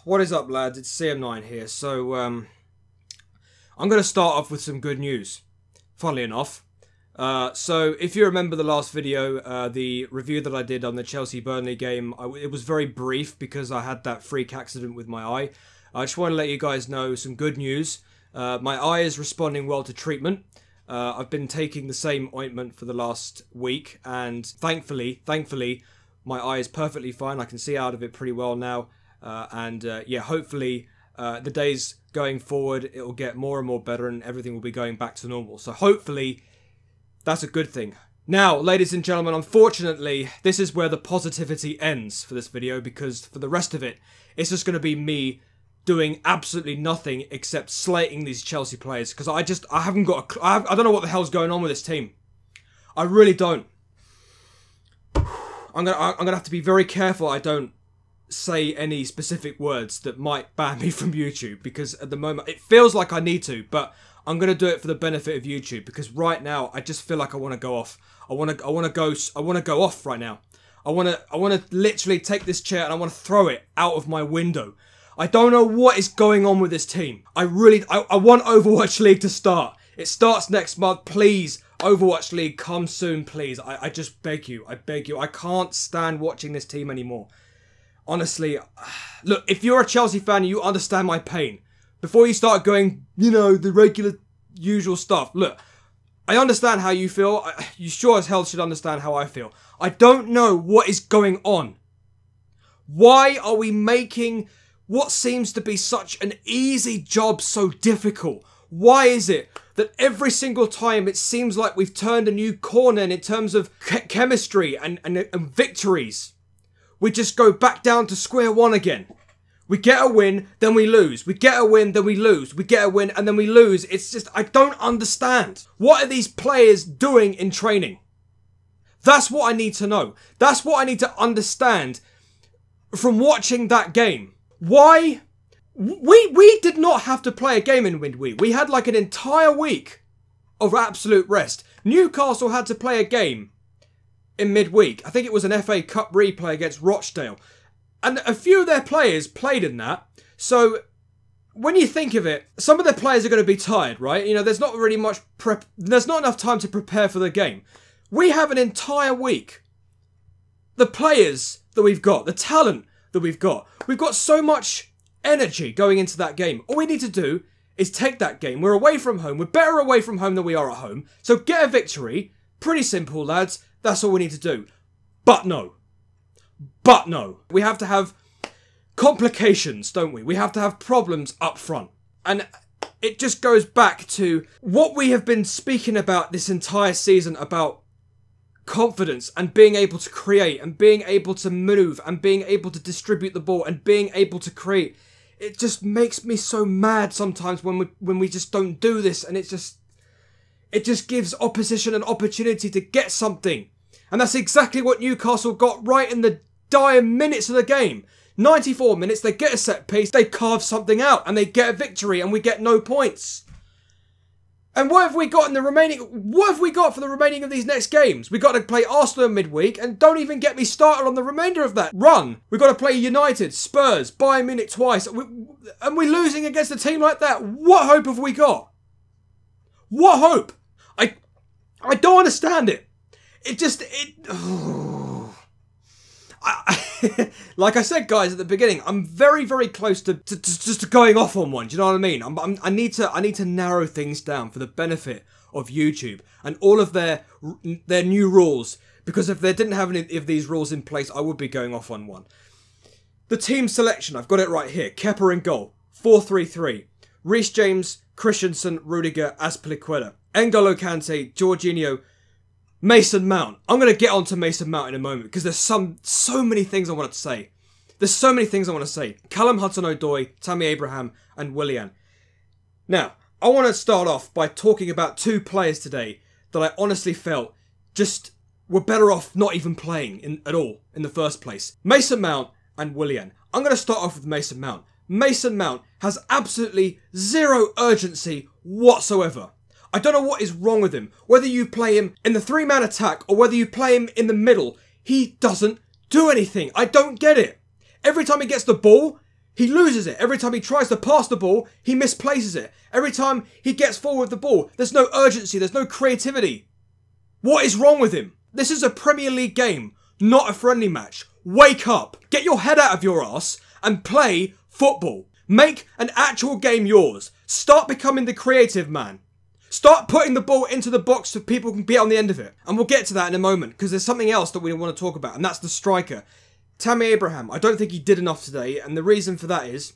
What is up, lads? It's CM9 here. So, I'm going to start off with some good news, funnily enough. So, if you remember the last video, the review that I did on the Chelsea-Burnley game, it was very brief because I had that freak accident with my eye. I just want to let you guys know some good news. My eye is responding well to treatment. I've been taking the same ointment for the last week, and thankfully, my eye is perfectly fine. I can see out of it pretty well now. Yeah, hopefully the days going forward, it will get more and more better and everything will be going back to normal. So hopefully that's a good thing. Now, ladies and gentlemen, unfortunately, this is where the positivity ends for this video, because for the rest of it, it's just going to be me doing absolutely nothing except slating these Chelsea players, because I haven't got I don't know what the hell's going on with this team. I really don't. I'm gonna have to be very careful I don't say any specific words that might ban me from YouTube, because at the moment it feels like I need to, but I'm gonna do it for the benefit of YouTube, because right now I just feel like I want to go off. I want to go off right now. I want to literally take this chair and I want to throw it out of my window. I don't know what is going on with this team. I want Overwatch League to start. It starts next month. Please, Overwatch League, come soon, please. I just beg you. I beg you. I can't stand watching this team anymore. Honestly, look, if you're a Chelsea fan, you understand my pain. Before you start going, you know, the regular, usual stuff. Look, I understand how you feel. You sure as hell should understand how I feel. I don't know what is going on. Why are we making what seems to be such an easy job so difficult? Why is it that every single time it seems like we've turned a new corner in terms of chemistry and victories? We just go back down to square one again. We get a win, then we lose. We get a win, then we lose. We get a win, and then we lose. It's just, I don't understand. What are these players doing in training? That's what I need to know. That's what I need to understand from watching that game. Why? We did not have to play a game in midweek. We had like an entire week of absolute rest. Newcastle had to play a game in midweek. I think it was an FA Cup replay against Rochdale. And a few of their players played in that. So when you think of it, some of their players are going to be tired, right? You know, there's not really much there's not enough time to prepare for the game. We have an entire week. The players that we've got, the talent that we've got so much energy going into that game. All we need to do is take that game. We're away from home. We're better away from home than we are at home. So get a victory. Pretty simple, lads. That's all we need to do. But no. But no. We have to have complications, don't we? We have to have problems up front. And it just goes back to what we have been speaking about this entire season, about confidence and being able to create and being able to move and being able to distribute the ball and being able to create. It just makes me so mad sometimes when we just don't do this, and it just gives opposition an opportunity to get something. And that's exactly what Newcastle got right in the dire minutes of the game. 94 minutes, they get a set piece, they carve something out, and they get a victory, and we get no points. And what have we got in the remaining? What have we got for the remaining of these next games? We got to play Arsenal in midweek, and don't even get me started on the remainder of that run. We got to play United, Spurs, Bayern Munich twice, and we're losing against a team like that. What hope have we got? What hope? I don't understand it. Like I said, guys, at the beginning, I'm very, very close to just going off on one. Do you know what I mean? I need to narrow things down for the benefit of YouTube and all of their new rules. Because if they didn't have any of these rules in place, I would be going off on one. The team selection, I've got it right here. Kepa in goal, 4-3-3. Rhys James, Christensen, Rudiger, Azpilicueta, N'Golo Kante, Jorginho, Mason Mount. I'm going to get onto Mason Mount in a moment because there's so many things I want to say. There's so many things I want to say. Callum Hudson-Odoi, Tammy Abraham, and Willian. Now, I want to start off by talking about two players today that I honestly felt just were better off not even playing at all in the first place. Mason Mount and Willian. I'm going to start off with Mason Mount. Mason Mount has absolutely zero urgency whatsoever. I don't know what is wrong with him. Whether you play him in the three-man attack or whether you play him in the middle, he doesn't do anything. I don't get it. Every time he gets the ball, He loses it. Every time he tries to pass the ball, he misplaces it. Every time he gets forward with the ball, there's no urgency, there's no creativity. What is wrong with him? This is a Premier League game, not a friendly match. Wake up. Get your head out of your ass and play football. Make an actual game yours. Start becoming the creative man. Start putting the ball into the box so people can be on the end of it. And we'll get to that in a moment, because there's something else that we want to talk about, and that's the striker. Tammy Abraham, I don't think he did enough today, and the reason for that is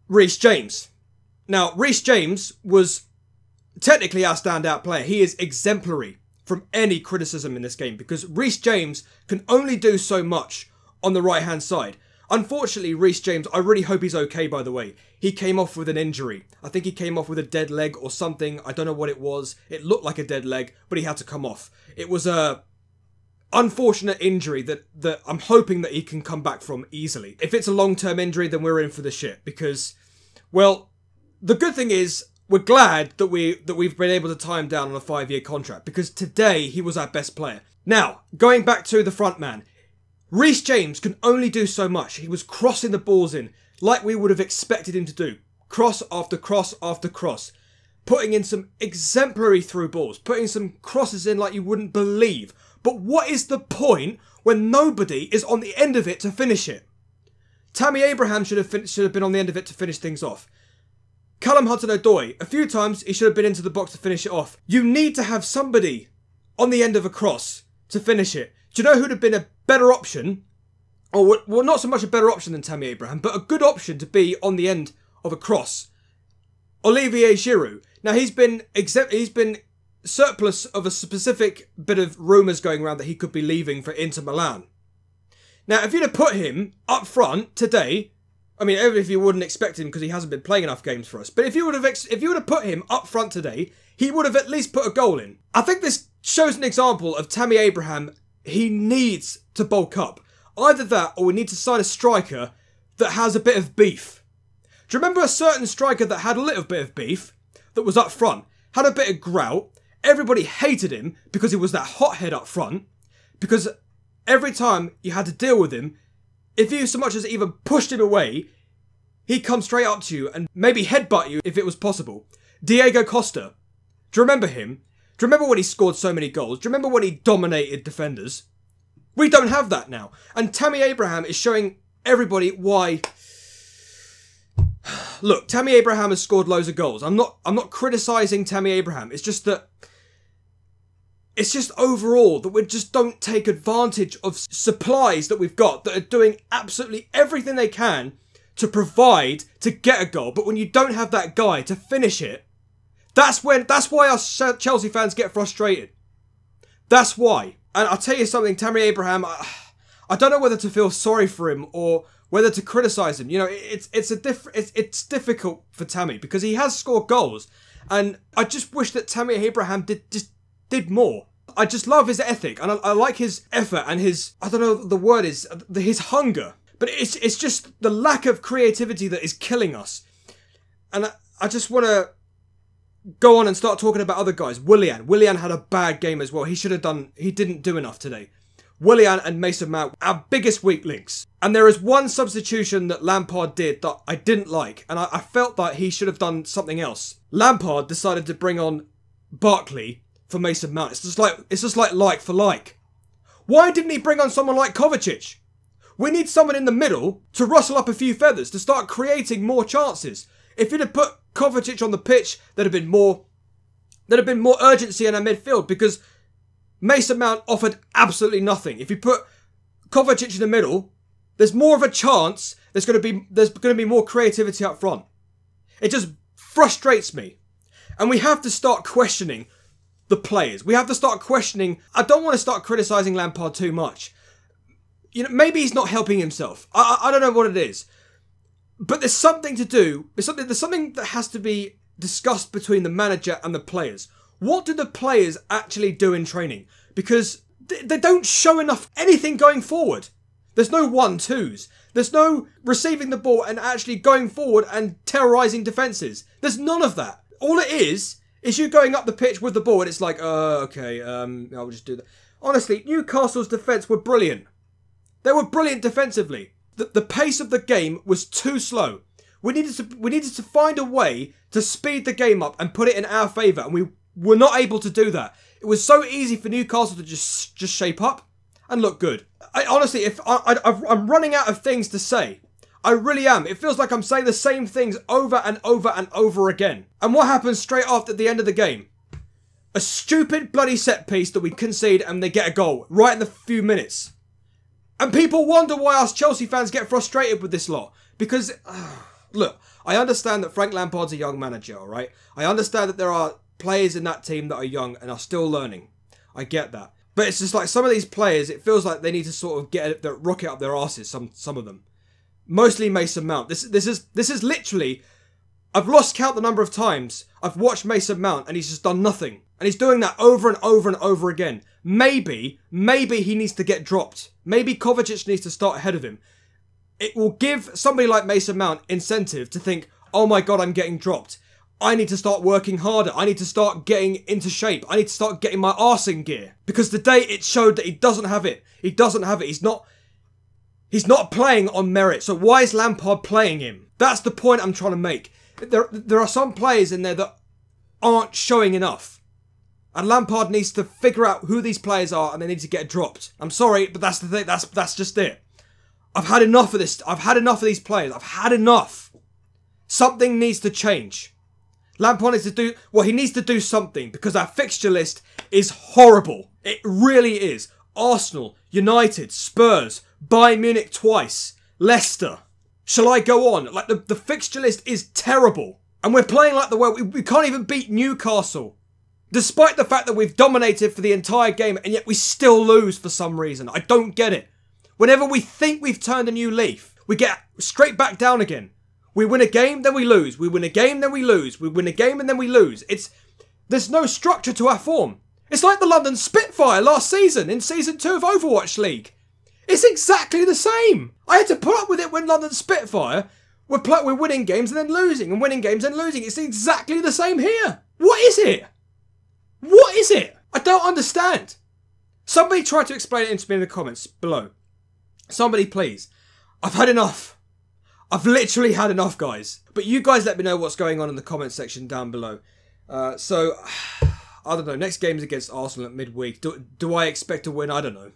Rhys James. Now, Rhys James was technically our standout player. He is exemplary from any criticism in this game, because Rhys James can only do so much on the right-hand side. Unfortunately, Rhys James, I really hope he's okay, by the way. He came off with an injury. I think he came off with a dead leg or something. I don't know what it was. It looked like a dead leg, but he had to come off. It was a unfortunate injury that I'm hoping that he can come back from easily. If it's a long-term injury, then we're in for the shit, because, well, the good thing is we're glad that we've been able to tie him down on a 5-year contract, because today he was our best player. Now, going back to the front man, Rhys James can only do so much. He was crossing the balls in like we would have expected him to do. Cross after cross after cross. Putting in some exemplary through balls. Putting some crosses in like you wouldn't believe. But what is the point when nobody is on the end of it to finish it? Tammy Abraham should have been on the end of it to finish things off. Callum Hudson-Odoi, a few times he should have been into the box to finish it off. You need to have somebody on the end of a cross to finish it. Do you know who'd have been a better option? Or, well, not so much a better option than Tammy Abraham, but a good option to be on the end of a cross. Olivier Giroud. Now, he's been surplus of a specific bit of rumours going around that he could be leaving for Inter Milan. Now, if you'd have put him up front today, I mean, if you wouldn't expect him because he hasn't been playing enough games for us, but if you would have put him up front today, he would have at least put a goal in. I think this shows an example of Tammy Abraham. He needs to bulk up. Either that, or we need to sign a striker that has a bit of beef. Do you remember a certain striker that had a little bit of beef, that was up front, had a bit of grout? Everybody hated him because he was that hothead up front, because every time you had to deal with him, if you so much as even pushed him away, he'd come straight up to you and maybe headbutt you if it was possible. Diego Costa. Do you remember him? Do you remember when he scored so many goals? Do you remember when he dominated defenders? We don't have that now. And Tammy Abraham is showing everybody why. Look, Tammy Abraham has scored loads of goals. I'm not criticising Tammy Abraham. It's just that it's just overall that we just don't take advantage of supplies that we've got that are doing absolutely everything they can to provide to get a goal. But when you don't have that guy to finish it, that's why us Chelsea fans get frustrated. That's why. And I'll tell you something, Tammy Abraham, I don't know whether to feel sorry for him or whether to criticise him. You know, it's difficult for Tammy because he has scored goals, and I just wish that Tammy Abraham did more. I just love his ethic, and I like his effort and his, I don't know what the word is, his hunger. But it's just the lack of creativity that is killing us. And I just want to go on and start talking about other guys. Willian had a bad game as well. He didn't do enough today. Willian and Mason Mount, our biggest weak links. And there is one substitution that Lampard did that I didn't like, and I felt that he should have done something else. Lampard decided to bring on Barkley for Mason Mount. It's just like for like. Why didn't he bring on someone like Kovacic? We need someone in the middle to rustle up a few feathers, to start creating more chances. If you'd have put Kovacic on the pitch, there'd have been more urgency in our midfield, because Mason Mount offered absolutely nothing. If you put Kovacic in the middle, there's more of a chance there's going to be more creativity up front. It just frustrates me. And we have to start questioning the players. We have to start questioning. I don't want to start criticising Lampard too much. You know, maybe he's not helping himself. I don't know what it is. But there's something to do. There's something that has to be discussed between the manager and the players. What do the players actually do in training? Because they don't show enough anything going forward. There's no 1-2s. There's no receiving the ball and actually going forward and terrorising defences. There's none of that. All it is you going up the pitch with the ball and it's like, okay, I'll just do that. Honestly, Newcastle's defence were brilliant. They were brilliant defensively. The pace of the game was too slow. We needed to find a way to speed the game up and put it in our favour, and we were not able to do that. It was so easy for Newcastle to just shape up and look good. Honestly, I'm running out of things to say. I really am. It feels like I'm saying the same things over and over and over again. And what happens straight after the end of the game? A stupid bloody set piece that we concede and they get a goal right in the few minutes. And people wonder why us Chelsea fans get frustrated with this lot. Because, look, I understand that Frank Lampard's a young manager, alright? I understand that there are players in that team that are young and are still learning. I get that. But it's just like some of these players, it feels like they need to sort of get the rocket up their arses, some of them. Mostly Mason Mount. This is literally, I've lost count the number of times I've watched Mason Mount and he's just done nothing. And he's doing that over and over and over again. Maybe he needs to get dropped. Maybe Kovacic needs to start ahead of him. It will give somebody like Mason Mount incentive to think, oh my God, I'm getting dropped. I need to start working harder. I need to start getting into shape. I need to start getting my arse in gear. Because today it showed that he doesn't have it. He doesn't have it. He's not playing on merit. So why is Lampard playing him? That's the point I'm trying to make. There are some players in there that aren't showing enough. And Lampard needs to figure out who these players are and they need to get dropped. I'm sorry, but that's the thing. That's just it. I've had enough of this. I've had enough of these players. I've had enough. Something needs to change. Lampard needs to do... Well, he needs to do something because our fixture list is horrible. It really is. Arsenal, United, Spurs, Bayern Munich twice, Leicester. Shall I go on? Like, the fixture list is terrible. And we're playing like the way... We can't even beat Newcastle. Despite the fact that we've dominated for the entire game and yet we still lose for some reason. I don't get it. Whenever we think we've turned a new leaf, we get straight back down again. We win a game, then we lose. We win a game, then we lose. We win a game and then we lose. There's no structure to our form. It's like the London Spitfire last season in Season 2 of Overwatch League. It's exactly the same. I had to put up with it when London Spitfire we're winning games and then losing and winning games and losing. It's exactly the same here. What is it? What is it? I don't understand. Somebody try to explain it to me in the comments below. Somebody please. I've had enough. I've literally had enough, guys. But you guys let me know what's going on in the comment section down below. So, I don't know. Next game is against Arsenal at midweek. Do I expect to win? I don't know.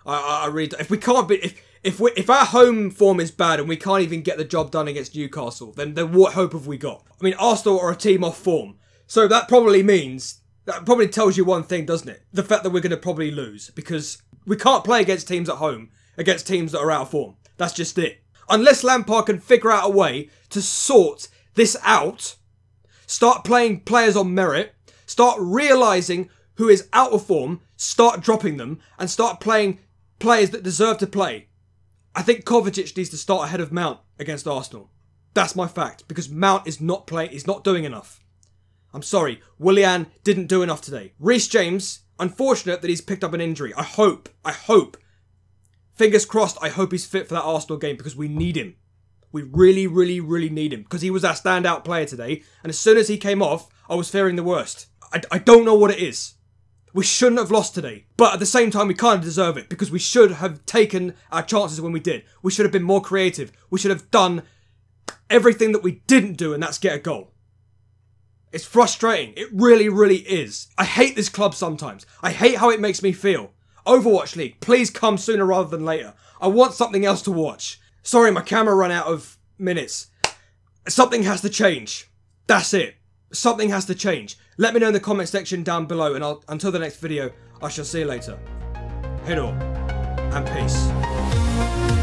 I really... If we can't be... If our home form is bad and we can't even get the job done against Newcastle, then what hope have we got? I mean, Arsenal are a team off form. So that probably means... That probably tells you one thing, doesn't it? The fact that we're going to probably lose. Because we can't play against teams at home. Against teams that are out of form. That's just it. Unless Lampard can figure out a way to sort this out, start playing players on merit, start realising who is out of form, start dropping them, and start playing players that deserve to play. I think Kovacic needs to start ahead of Mount against Arsenal. That's my fact, because Mount is not playing, he's not doing enough. I'm sorry, Willian didn't do enough today. Rhys James, unfortunate that he's picked up an injury. I hope, fingers crossed, I hope he's fit for that Arsenal game because we need him. We really, really, really need him because he was our standout player today. And as soon as he came off, I was fearing the worst. I don't know what it is. We shouldn't have lost today. But at the same time, we kind of deserve it because we should have taken our chances when we did. We should have been more creative. We should have done everything that we didn't do, and that's get a goal. It's frustrating. It really, really is. I hate this club sometimes. I hate how it makes me feel. Overwatch League, please come sooner rather than later. I want something else to watch. Sorry, my camera ran out of minutes. Something has to change. That's it. Something has to change. Let me know in the comment section down below, and until the next video, I shall see you later. Head on, and peace.